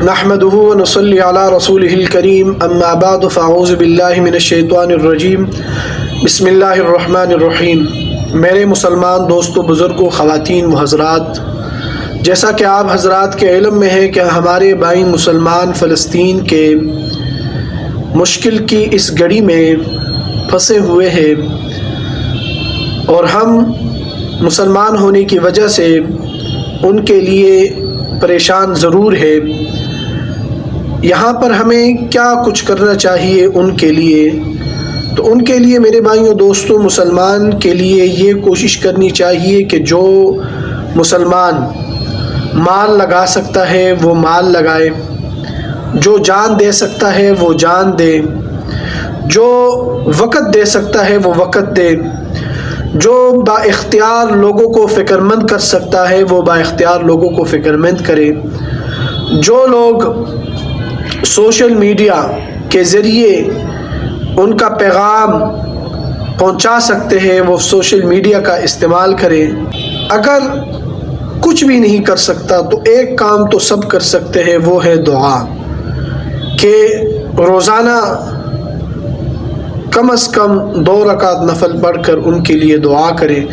نحمده ونصلي على رسوله الكريم اما بعد فاعوذ باللہ من الشیطان الرجیم بسم اللہ الرحمن الرحیم۔ میرے مسلمان دوستوں، بزرگوں، خواتین و حضرات، جیسا کہ آپ حضرات کے علم میں ہے کہ ہمارے بھائی مسلمان فلسطین کے مشکل کی اس گھڑی میں پھنسے ہوئے ہیں، اور ہم مسلمان ہونے کی وجہ سے ان کے لیے پریشان ضرور ہے۔ یہاں پر ہمیں کیا کچھ کرنا چاہیے ان کے لیے؟ تو ان کے لیے میرے بھائیوں دوستوں، مسلمان کے لیے یہ کوشش کرنی چاہیے کہ جو مسلمان مال لگا سکتا ہے وہ مال لگائے، جو جان دے سکتا ہے وہ جان دے، جو وقت دے سکتا ہے وہ وقت دے، جو با اختیار لوگوں کو فکر مند کر سکتا ہے وہ با اختیار لوگوں کو فکر مند کرے۔ جو لوگ سوشل میڈیا کے ذریعے ان کا پیغام پہنچا سکتے ہیں وہ سوشل میڈیا کا استعمال کریں۔ اگر کچھ بھی نہیں کر سکتا تو ایک کام تو سب کر سکتے ہیں، وہ ہے دعا، کہ روزانہ کم از کم 2 رکعت نفل پڑھ کر ان کے لیے دعا کریں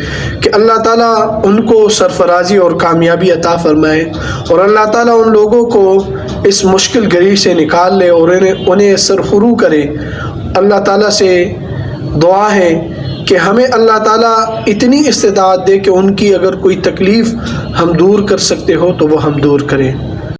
کہ اللہ تعالیٰ ان کو سرفرازی اور کامیابی عطا فرمائے، اور اللہ تعالیٰ ان لوگوں کو اس مشکل گھڑی سے نکال لے اور انہیں سرخرو کرے۔ اللہ تعالیٰ سے دعا ہے کہ ہمیں اللہ تعالیٰ اتنی استطاعت دے کہ ان کی اگر کوئی تکلیف ہم دور کر سکتے ہو تو وہ ہم دور کریں۔